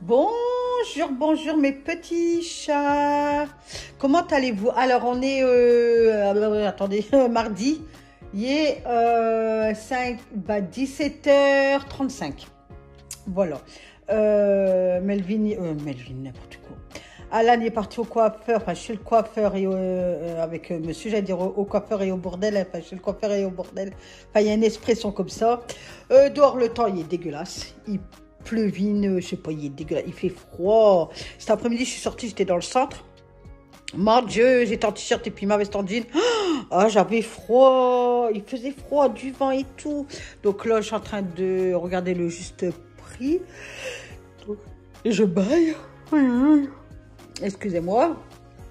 Bonjour, bonjour mes petits chats. Comment allez-vous? Alors on est, attendez, mardi. Il est 17h35. Voilà. Melvin, n'importe quoi. Alan est parti au coiffeur, enfin chez le coiffeur et avec monsieur, j'allais dire au coiffeur et au bordel, enfin chez le coiffeur et au bordel. Enfin, il y a une expression comme ça. Dehors, le temps, il est dégueulasse. Il pleuvine, je sais pas, il est dégueulasse. Il fait froid. Cet après-midi, je suis sortie, j'étais dans le centre. Mon Dieu, j'étais en t-shirt et puis ma veste en jean. Ah, j'avais froid. Il faisait froid, du vent et tout. Donc là, je suis en train de regarder le juste prix. Et je baille. Excusez-moi.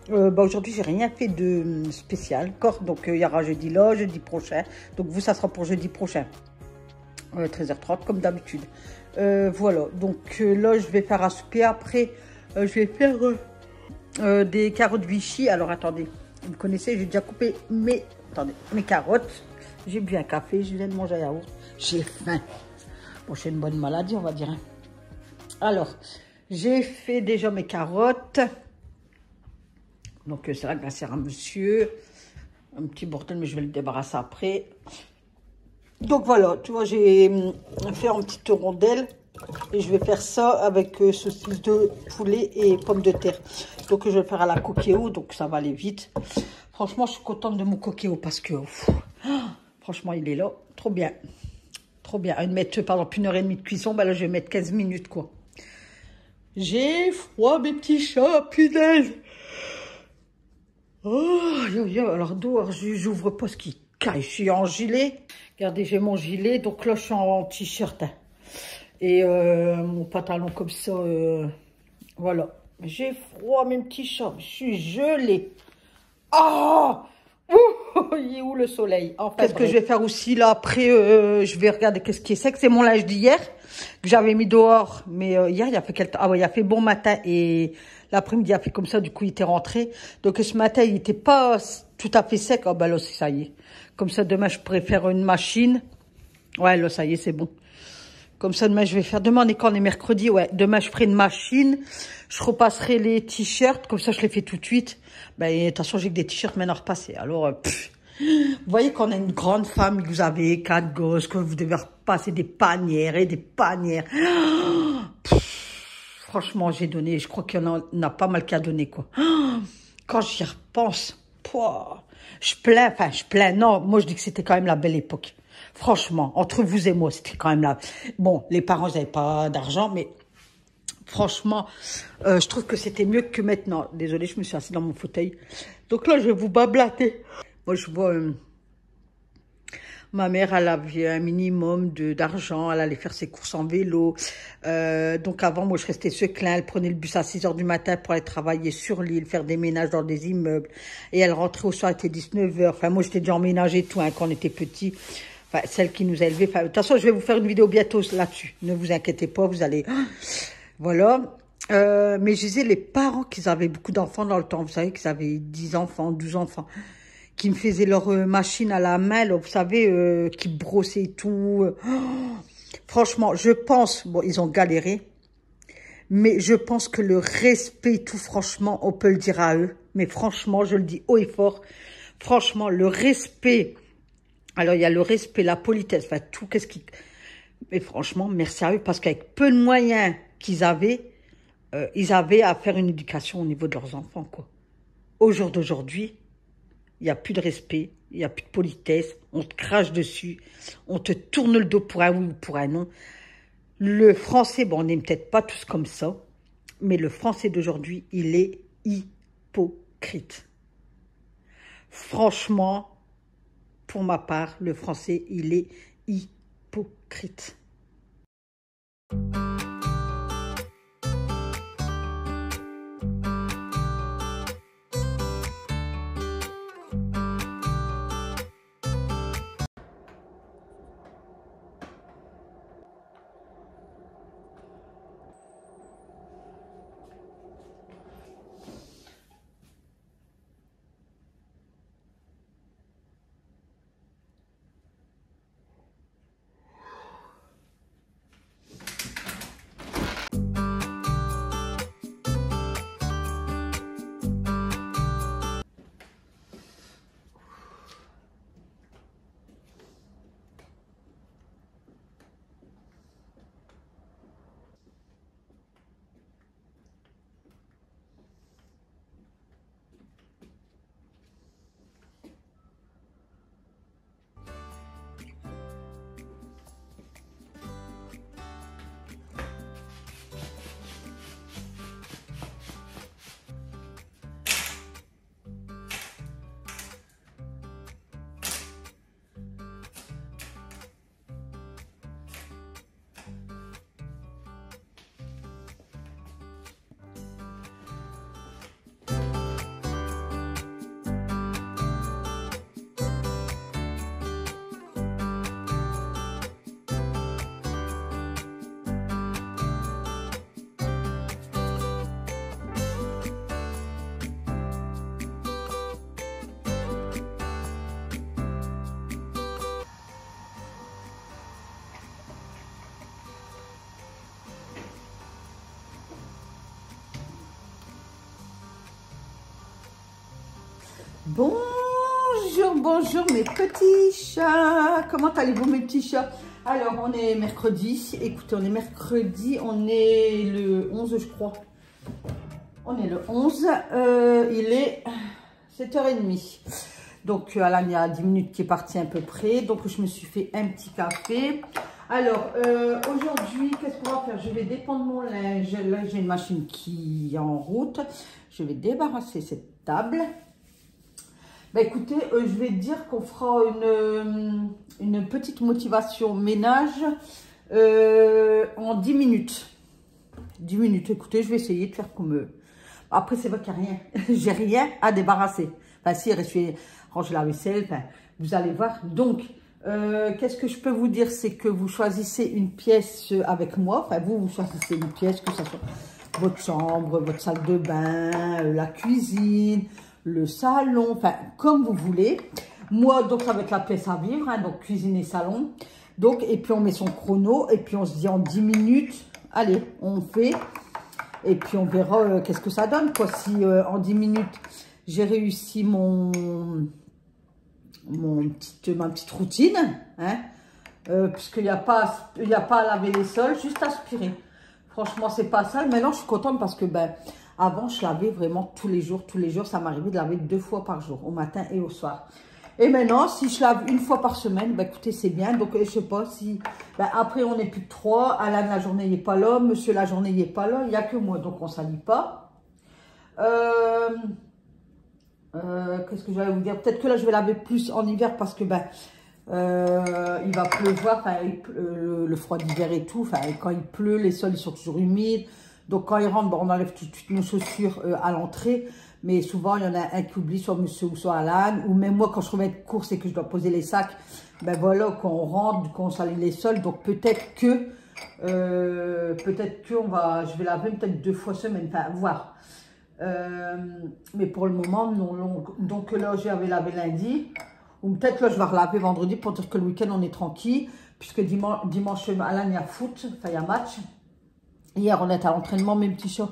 Aujourd'hui, j'ai rien fait de spécial. Encore, donc il y aura jeudi là, jeudi prochain. Donc vous, ça sera pour jeudi prochain. 13h30, comme d'habitude. Voilà. Donc là, je vais faire un souper. Après, je vais faire des carottes Vichy. Alors, attendez. Vous connaissez, j'ai déjà coupé mes carottes. J'ai bu un café. Je viens de manger un yaourt. J'ai faim. Bon, c'est une bonne maladie, on va dire. Alors, j'ai fait déjà mes carottes. Donc, c'est la glacière à monsieur. Un petit bordel, mais je vais le débarrasser après. Donc, voilà. Tu vois, j'ai fait en petite rondelle. Et je vais faire ça avec saucisse de poulet et pommes de terre. Donc, je vais le faire à la coquille. Donc, ça va aller vite. Franchement, je suis contente de mon coquille parce que... franchement, il est là. Trop bien. Trop bien. À mettre, par exemple, 1h30 de cuisson. Ben là, je vais mettre 15 minutes, quoi. J'ai froid, mes petits chats, punaise. Oh, alors dehors, j'ouvre pas ce qui caille. Je suis en gilet. Regardez, j'ai mon gilet. Donc là, je suis en t-shirt. Hein. Et mon pantalon comme ça. Voilà. J'ai froid, mes petits chats. Je suis gelée. Oh! Il est où le soleil? Enfin, qu'est-ce que je vais faire aussi là après je vais regarder qu'est-ce qui est sec. C'est mon linge d'hier que j'avais mis dehors. Mais hier, il a fait quel temps? Ah ouais, il a fait bon matin et l'après-midi, il a fait comme ça. Du coup, il était rentré. Donc ce matin, il n'était pas tout à fait sec. Oh ben là, ça y est. Comme ça, demain, je pourrais faire une machine. Ouais, là, ça y est, c'est bon. Comme ça, demain, je vais faire... Demain, on est quand? On est mercredi, ouais. Demain, je ferai une machine. Je repasserai les t-shirts. Comme ça, je les fais tout de suite. Ben, de toute façon, j'ai que des t-shirts maintenant à repasser. Alors, vous voyez qu'on a une grande femme, que vous avez 4 gosses, que vous devez repasser des panières et des panières. Franchement, j'ai donné. Je crois qu'il y en a pas mal qui a donné, quoi. Quand j'y repense, je plains. Non, moi, je dis que c'était quand même la belle époque. Franchement, entre vous et moi, c'était quand même là. Bon, les parents, ils n'avaient pas d'argent, mais franchement, je trouve que c'était mieux que maintenant. Désolée, je me suis assise dans mon fauteuil. Donc là, je vais vous bablater. Moi, je vois ma mère, elle avait un minimum d'argent. Elle allait faire ses courses en vélo. Donc avant, moi, je restais ce clin. Elle prenait le bus à 6 h du matin pour aller travailler sur l'île, faire des ménages dans des immeubles. Et elle rentrait au soir, il était 19 h. Enfin, moi, j'étais déjà emménagée et tout quand on était petits. Enfin, celle qui nous a élevés. Enfin, de toute façon, je vais vous faire une vidéo bientôt là-dessus. Ne vous inquiétez pas, vous allez... Voilà. Mais je disais, les parents qui avaient beaucoup d'enfants dans le temps, vous savez, qu'ils avaient 10 enfants, 12 enfants, qui me faisaient leur machine à la main, là, vous savez, qui brossaient tout. Franchement, je pense, bon, ils ont galéré, mais je pense que le respect, tout, franchement, on peut le dire à eux. Mais franchement, je le dis haut et fort, franchement, le respect... Alors, il y a le respect, la politesse, enfin, tout, qu'est-ce qui... Mais franchement, merci à eux, parce qu'avec peu de moyens qu'ils avaient, ils avaient à faire une éducation au niveau de leurs enfants, quoi. Au jour d'aujourd'hui, il n'y a plus de respect, il n'y a plus de politesse, on te crache dessus, on te tourne le dos pour un oui ou pour un non. Le français, bon, on n'est peut-être pas tous comme ça, mais le français d'aujourd'hui, il est hypocrite. Franchement... Pour ma part, le français, il est hypocrite. Bonjour, bonjour mes petits chats. Comment allez-vous mes petits chats? Alors, on est mercredi. Écoutez, on est mercredi. On est le 11, je crois. On est le 11. Il est 7h30. Donc, Alan, il y a 10 minutes qui est parti à peu près. Donc, je me suis fait un petit café. Alors, aujourd'hui, qu'est-ce qu'on va faire? Je vais dépendre mon linge. Là, j'ai une machine qui est en route. Je vais débarrasser cette table. Bah, écoutez, je vais dire qu'on fera une petite motivation ménage en 10 minutes. 10 minutes, écoutez, je vais essayer de faire comme eux. Après, c'est vrai qu'il n'y a rien. J'ai rien à débarrasser. Enfin, si, ranger la vaisselle, enfin, vous allez voir. Donc, qu'est-ce que je peux vous dire? C'est que vous choisissez une pièce avec moi. Enfin, vous choisissez une pièce, que ce soit votre chambre, votre salle de bain, la cuisine, le salon, enfin, comme vous voulez. Moi, donc, ça va être la pièce à vivre, hein, donc cuisine et salon. Donc, et puis, on met son chrono, et puis, on se dit en 10 minutes, allez, on fait. Et puis, on verra qu'est-ce que ça donne, quoi. Si en 10 minutes, j'ai réussi ma petite routine, hein, puisqu'il n'y a pas à laver les sols, juste aspirer. Franchement, c'est pas ça. Maintenant, je suis contente parce que, ben, avant, je lavais vraiment tous les jours. Tous les jours, ça m'arrivait de laver 2 fois par jour, au matin et au soir. Et maintenant, si je lave 1 fois par semaine, ben, écoutez, c'est bien. Donc, je sais pas si... Ben, après, on n'est plus que 3. Alan, la journée, il n'est pas là. Monsieur, la journée, il n'est pas là. Il n'y a que moi, donc on ne s'allie pas. Qu'est-ce que j'allais vous dire? Peut-être que là, je vais laver plus en hiver parce que, ben... il va pleuvoir, enfin, le froid d'hiver et tout, enfin, quand il pleut, les sols ils sont toujours humides, donc quand il rentre, bon, on enlève tout de suite nos chaussures à l'entrée, mais souvent il y en a un qui oublie, soit monsieur ou soit Alan, ou même moi quand je remets de course et que je dois poser les sacs, ben voilà, quand on rentre, quand on salit les sols, donc peut-être que je vais laver peut-être 2 fois semaine, enfin, voir. Mais pour le moment, non, donc là j'avais lavé lundi. Ou peut-être là, je vais relaver vendredi pour dire que le week-end, on est tranquille. Puisque dimanche, Alan, il y a foot, enfin, il y a match. Hier, on est à l'entraînement, mes petits chats.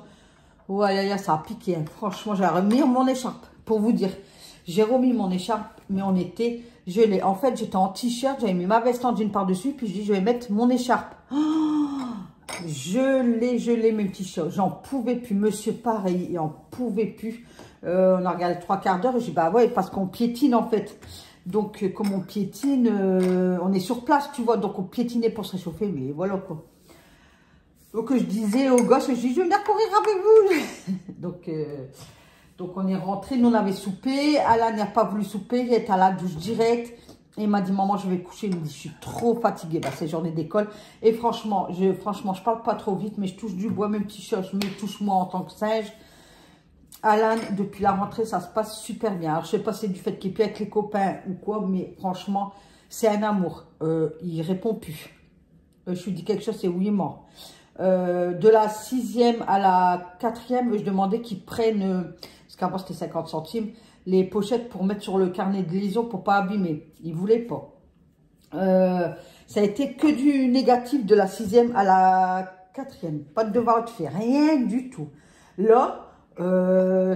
Ouais, ça a piqué. Hein. Franchement, j'ai remis mon écharpe, pour vous dire. J'ai remis mon écharpe, mais on était gelé. En fait, j'étais en t-shirt, j'avais mis ma veste en jean par-dessus, puis je dis, je vais mettre mon écharpe. Oh, gelé, mes petits chats. J'en pouvais plus. Monsieur, pareil, il n'en pouvait plus. On a regardé 3 quarts d'heure, et je dis, bah ouais, parce qu'on piétine, en fait. Donc, comme on piétine, on est sur place, tu vois. Donc, on piétinait pour se réchauffer, mais voilà, quoi. Donc, je disais aux gosses, je dis, je vais venir courir avec vous. donc, on est rentré. Nous, on avait soupé. Alan n'a pas voulu souper. Il est à la douche directe. Et il m'a dit, maman, je vais coucher. Il me dit, je suis trop fatiguée. Bah, c'est journée d'école. Et franchement, je parle pas trop vite, mais je touche du bois. Mes petits chats, je me touche moi en tant que singe. Alan, depuis la rentrée, ça se passe super bien. Alors, je sais pas si c'est du fait qu'il est plus avec les copains ou quoi, mais franchement, c'est un amour. Il répond plus. Je lui dis quelque chose, c'est oui, mort. De la 6e à la 4e, je demandais qu'ils prennent, parce qu'avant c'était 50 centimes, les pochettes pour mettre sur le carnet de liaison pour pas abîmer. Ils voulaient pas. Ça a été que du négatif de la 6e à la 4e. Pas de devoir de faire, rien du tout. Là,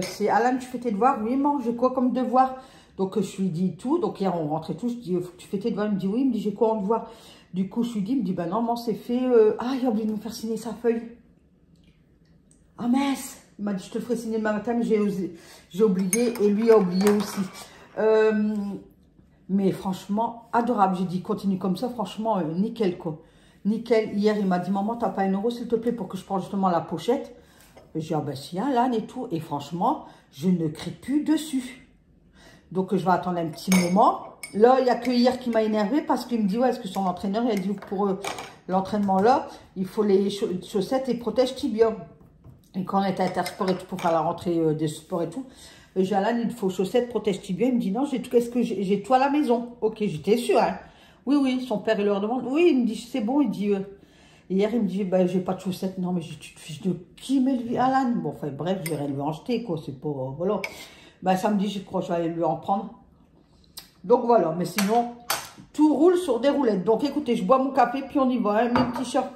c'est Alan, tu fais tes devoirs? Oui, maman, j'ai quoi comme devoir? Donc, je lui dis tout. Donc, hier, on rentrait tous. Je dis, faut que tu fais tes devoirs. Il me dit, oui. Il me dit, j'ai quoi en devoir? Du coup, je lui dis, il me dit, ben non, maman, c'est fait. Ah, il a oublié de me faire signer sa feuille. Ah, mince. Il m'a dit, je te ferai signer demain matin, mais j'ai oublié. Et lui a oublié aussi. Mais franchement, adorable. J'ai dit, continue comme ça. Franchement, nickel, quoi. Nickel. Hier, il m'a dit, maman, t'as pas 1 euro, s'il te plaît, pour que je prenne justement la pochette? J'ai dit, ah ben si, un Alan et tout. Et franchement, je ne crie plus dessus. Donc, je vais attendre un petit moment. Là, il n'y a que hier qui m'a énervé parce qu'il me dit, ouais, est-ce que son entraîneur, il a dit, pour l'entraînement là, il faut les chaussettes et protège tibia. Et quand on est à Intersport et tout, pour faire la rentrée des sports et tout, j'ai Alan, il faut chaussettes, protège tibia. Il me dit, non, j'ai tout à la maison. Ok, j'étais sûre, hein. Oui, son père, il leur demande. Oui, il me dit, c'est bon, il dit... Hier, il me dit, bah, j'ai pas de chaussettes. Non, mais j'ai tu te fiches de qui, mais lui, Alan? Bon, enfin, bref, je vais lui en jeter, quoi. C'est pas, voilà. Bah, samedi, je crois que je vais aller lui en prendre. Donc, voilà. Mais sinon, tout roule sur des roulettes. Donc, écoutez, je bois mon café, puis on y va, hein, mes petits chats.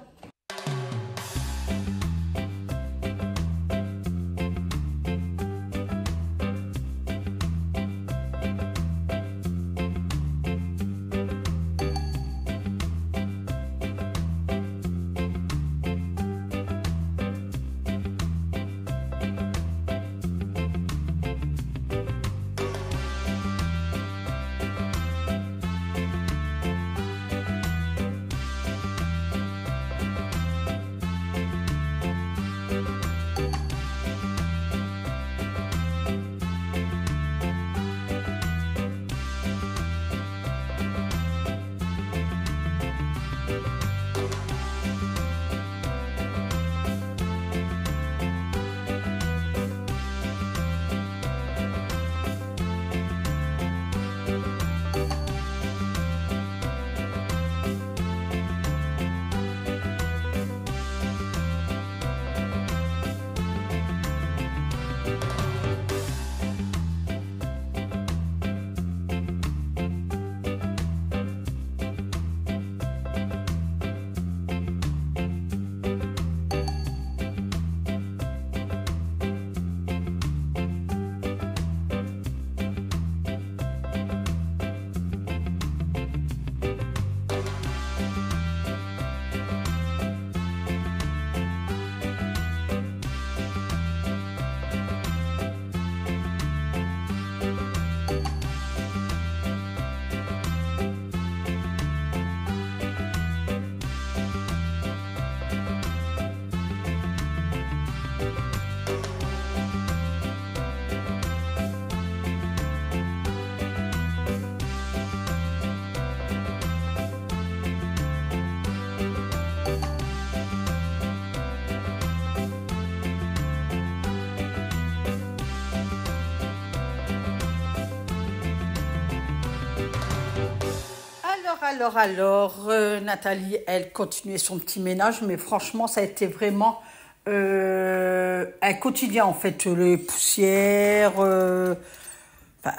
Nathalie, elle continuait son petit ménage, mais franchement, ça a été vraiment un quotidien, en fait. Les poussières, enfin,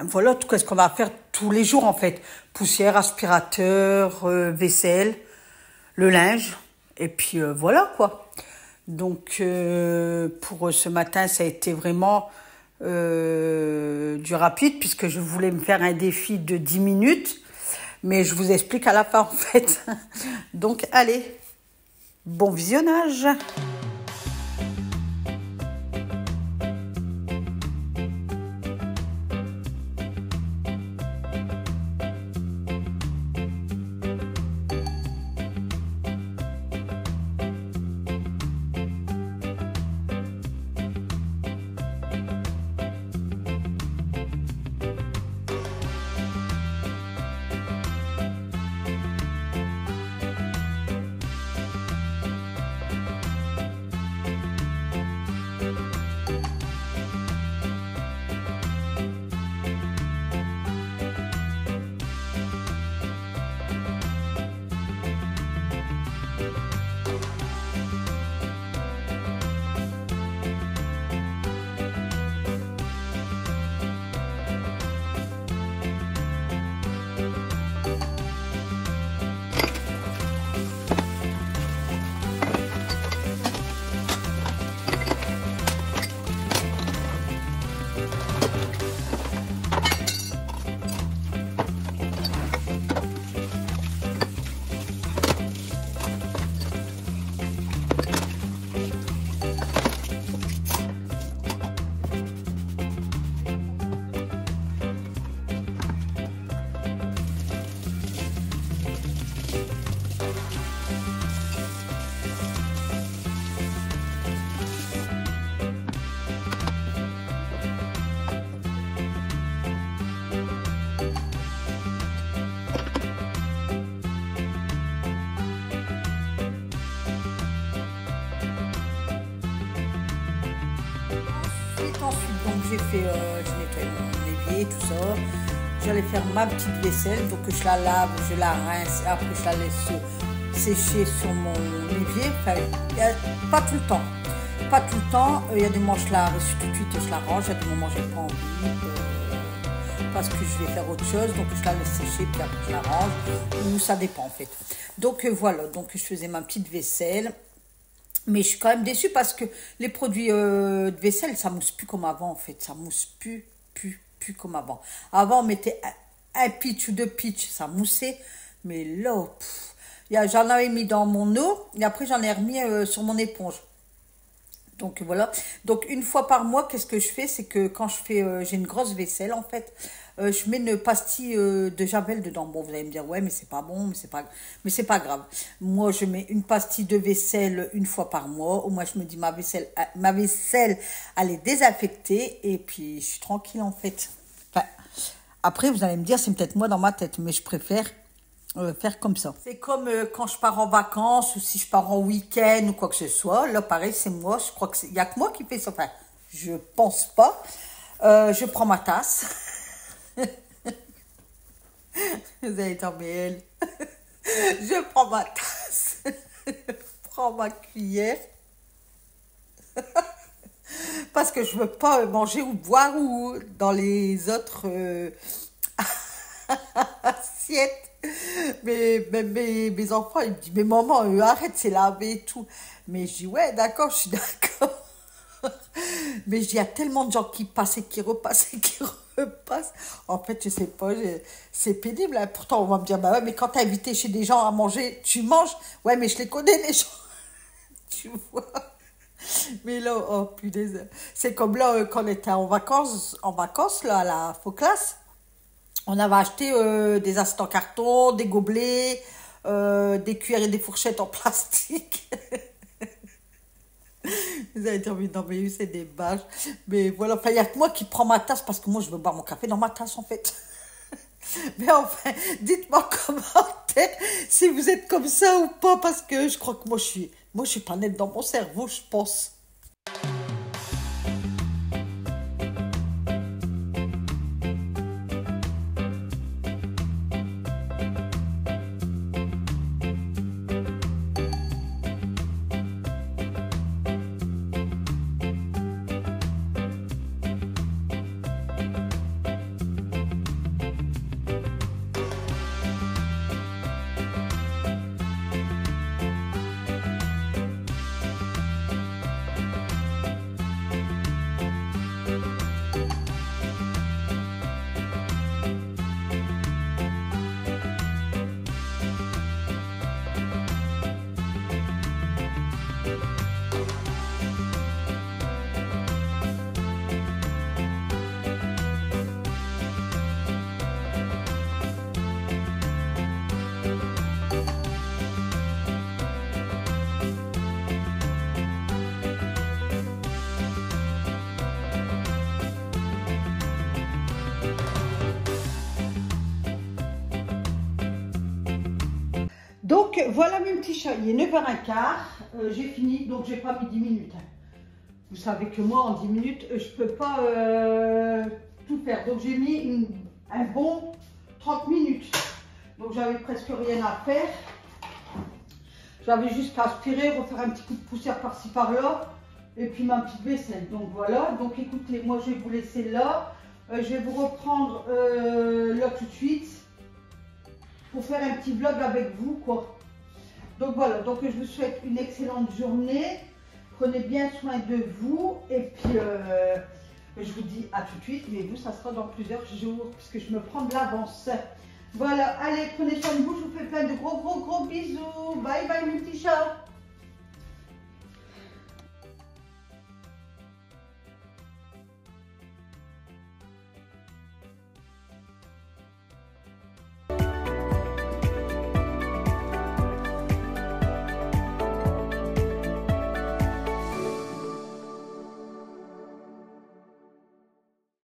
voilà, tout ce qu'on va faire tous les jours, en fait. Poussière, aspirateur, vaisselle, le linge, et puis voilà, quoi. Donc, pour ce matin, ça a été vraiment du rapide, puisque je voulais me faire un défi de 10 minutes. Mais je vous explique à la fin, en fait. Donc, allez, bon visionnage. Ensuite, donc j'ai nettoyé mon évier, tout ça. J'allais faire ma petite vaisselle, donc je la lave, je la rince, et après je la laisse sécher sur mon évier. Enfin, pas tout le temps. Pas tout le temps. Il y a des moments je la reçue tout de suite, je la range. Il y a des moments j'ai pas envie parce que je vais faire autre chose, donc je la laisse sécher puis après je la range. Ou ça dépend en fait. Donc voilà, donc je faisais ma petite vaisselle. Mais je suis quand même déçue parce que les produits de vaisselle, ça mousse plus comme avant en fait. Ça mousse plus comme avant. Avant, on mettait un pitch ou deux pitch, ça moussait. Mais là, j'en avais mis dans mon eau et après j'en ai remis sur mon éponge. Donc voilà. Donc une fois par mois, qu'est-ce que je fais? C'est que quand je fais, j'ai une grosse vaisselle en fait, je mets une pastille de Javel dedans. Bon, vous allez me dire ouais, mais c'est pas bon, mais c'est pas grave. Moi, je mets une pastille de vaisselle une fois par mois. Au moins, je me dis ma vaisselle, elle est désinfectée et puis je suis tranquille en fait. Enfin, après, vous allez me dire, c'est peut-être moi dans ma tête, mais je préfère faire comme ça. C'est comme quand je pars en vacances ou si je pars en week-end ou quoi que ce soit. Là, pareil, c'est moi. Je crois qu'il n'y a que moi qui fais ça. Enfin, je pense pas. Je prends ma tasse. Vous allez tomber elle. Je prends ma tasse. Je prends ma cuillère. Parce que je veux pas manger ou boire ou dans les autres assiettes. Mais mes enfants, ils me disent, mais maman, arrête, c'est lavé et tout. Mais je dis, ouais, d'accord, je suis d'accord. Mais je dis, il y a tellement de gens qui passent et qui repassent et qui repassent. En fait, je sais pas, c'est pénible. Hein. Pourtant, on va me dire, bah ouais, mais quand t'es invité chez des gens à manger, tu manges. Ouais, mais je les connais, les gens. Tu vois. Mais là, oh punaise. C'est comme là, quand on était en vacances là, à la Foclas. On avait acheté des assiettes en carton, des gobelets, des cuillères et des fourchettes en plastique. Vous allez dire, mais non, mais c'est des bâches. Mais voilà, enfin, il y a que moi qui prends ma tasse parce que moi, je veux boire mon café dans ma tasse, en fait. Mais enfin, dites-moi en commentaire si vous êtes comme ça ou pas, parce que je crois que moi, je suis pas nette dans mon cerveau, je pense. Donc voilà mes petits chats, il est 9h15, j'ai fini, donc j'ai pas mis 10 minutes. Vous savez que moi en 10 minutes, je peux pas tout faire. Donc j'ai mis un bon 30 minutes. Donc j'avais presque rien à faire. J'avais juste qu'à aspirer, refaire un petit coup de poussière par-ci par-là. Et puis ma petite vaisselle. Donc voilà, donc écoutez, moi je vais vous laisser là. Je vais vous reprendre là tout de suite. Pour faire un petit vlog avec vous, quoi. Donc voilà, donc je vous souhaite une excellente journée. Prenez bien soin de vous. Et puis, je vous dis à tout de suite. Mais vous, ça sera dans plusieurs jours, puisque je me prends de l'avance. Voilà, allez, prenez soin de vous. Je vous fais plein de gros bisous. Bye bye, mes petits chats.